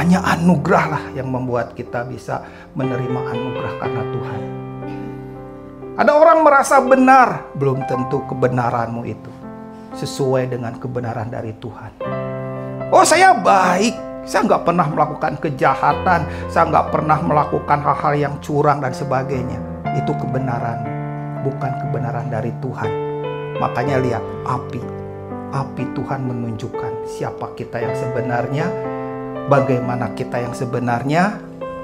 Hanya anugerah lah yang membuat kita bisa menerima anugerah karena Tuhan. Ada orang merasa benar, belum tentu kebenaranmu itu sesuai dengan kebenaran dari Tuhan. Oh, saya baik, saya nggak pernah melakukan kejahatan, saya nggak pernah melakukan hal-hal yang curang dan sebagainya. Itu kebenaran, bukan kebenaran dari Tuhan. Makanya lihat api Tuhan menunjukkan siapa kita yang sebenarnya, bagaimana kita yang sebenarnya,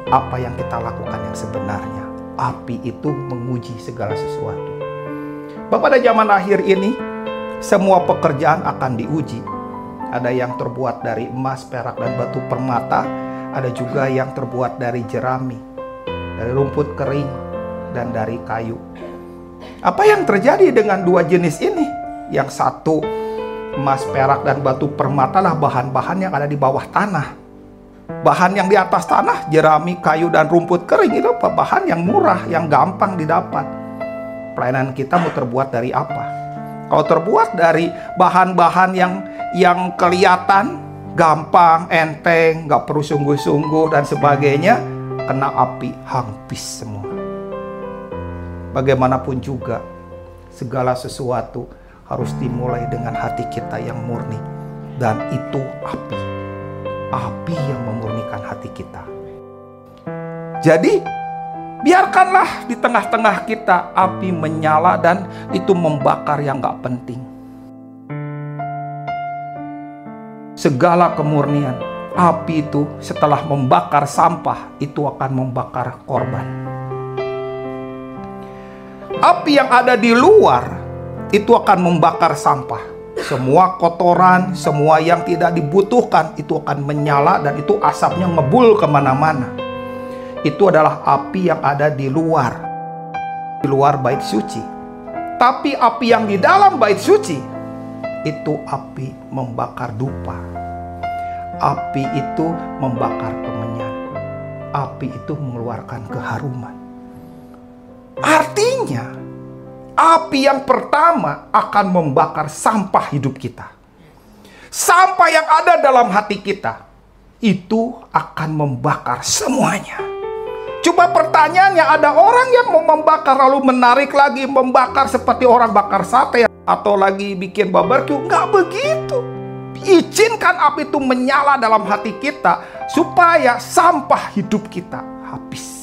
apa yang kita lakukan yang sebenarnya. Api itu menguji segala sesuatu. Pada zaman akhir ini, semua pekerjaan akan diuji. Ada yang terbuat dari emas, perak, dan batu permata. Ada juga yang terbuat dari jerami, dari rumput kering, dan dari kayu. Apa yang terjadi dengan dua jenis ini? Yang satu, emas, perak, dan batu permata lah bahan-bahan yang ada di bawah tanah. Bahan yang di atas tanah, jerami, kayu, dan rumput kering itu bahan yang murah, yang gampang didapat. Pelayanan kita mau terbuat dari apa? Kalau terbuat dari bahan-bahan yang kelihatan gampang, enteng, nggak perlu sungguh-sungguh dan sebagainya, kena api, habis semua. Bagaimanapun juga, segala sesuatu harus dimulai dengan hati kita yang murni. Dan itu api yang memurnikan hati kita. Jadi, biarkanlah di tengah-tengah kita api menyala dan itu membakar yang gak penting. Segala kemurnian, api itu setelah membakar sampah, itu akan membakar korban. Api yang ada di luar, itu akan membakar sampah. Semua kotoran, semua yang tidak dibutuhkan, itu akan menyala dan itu asapnya ngebul kemana-mana. Itu adalah api yang ada di luar bait suci. Tapi api yang di dalam bait suci, itu api membakar dupa. Api itu membakar kemenyan. Api itu mengeluarkan keharuman. Artinya, api yang pertama akan membakar sampah hidup kita. Sampah yang ada dalam hati kita, itu akan membakar semuanya. Coba pertanyaannya, ada orang yang mau membakar lalu menarik lagi, membakar seperti orang bakar sate atau lagi bikin barbecue. Nggak begitu. Izinkan api itu menyala dalam hati kita supaya sampah hidup kita habis.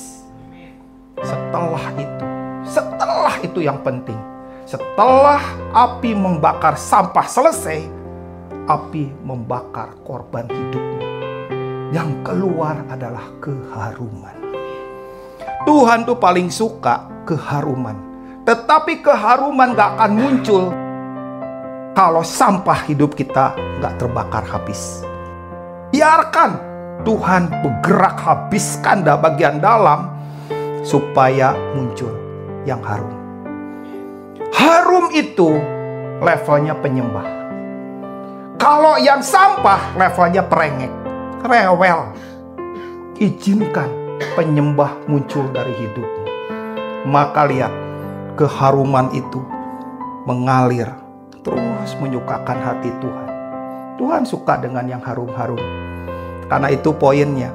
Setelah itu yang penting, setelah api membakar sampah selesai, api membakar korban hidupmu. Yang keluar adalah keharuman. Tuhan tuh paling suka keharuman. Tetapi keharuman gak akan muncul kalau sampah hidup kita gak terbakar habis. Biarkan Tuhan bergerak, habiskan bagian dalam supaya muncul yang harum. Harum itu levelnya penyembah. Kalau yang sampah levelnya perengek, rewel. Izinkan penyembah muncul dari hidupmu. Maka lihat, keharuman itu mengalir, terus menyukakan hati Tuhan. Tuhan suka dengan yang harum-harum. Karena itu poinnya,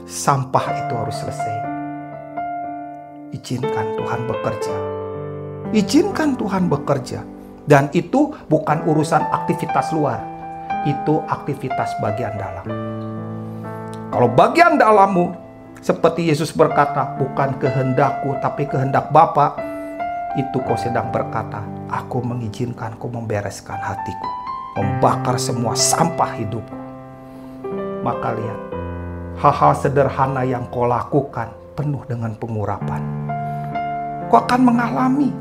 sampah itu harus selesai. Izinkan Tuhan bekerja. Izinkan Tuhan bekerja. Dan itu bukan urusan aktivitas luar. Itu aktivitas bagian dalam. Kalau bagian dalammu, seperti Yesus berkata, bukan kehendakku tapi kehendak Bapa, itu kau sedang berkata, aku mengizinkan kau membereskan hatiku, membakar semua sampah hidupku. Maka lihat, hal-hal sederhana yang kau lakukan penuh dengan pengurapan. Kau akan mengalami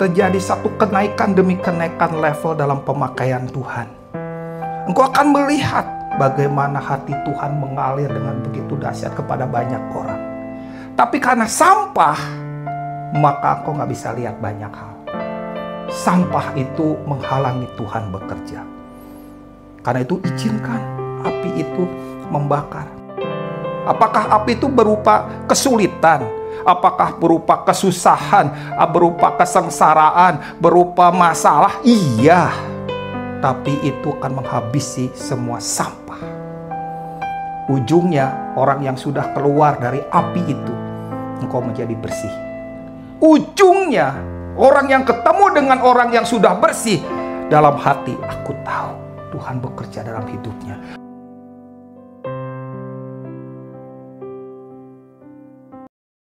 terjadi satu kenaikan demi kenaikan level dalam pemakaian Tuhan. Engkau akan melihat bagaimana hati Tuhan mengalir dengan begitu dahsyat kepada banyak orang. Tapi karena sampah, maka engkau gak bisa lihat banyak hal. Sampah itu menghalangi Tuhan bekerja. Karena itu izinkan api itu membakar. Apakah api itu berupa kesulitan? Apakah berupa kesusahan? Berupa kesengsaraan? Berupa masalah? Iya. Tapi itu akan menghabisi semua sampah. Ujungnya, orang yang sudah keluar dari api itu, engkau menjadi bersih. Ujungnya, orang yang ketemu dengan orang yang sudah bersih, dalam hati, aku tahu Tuhan bekerja dalam hidupnya.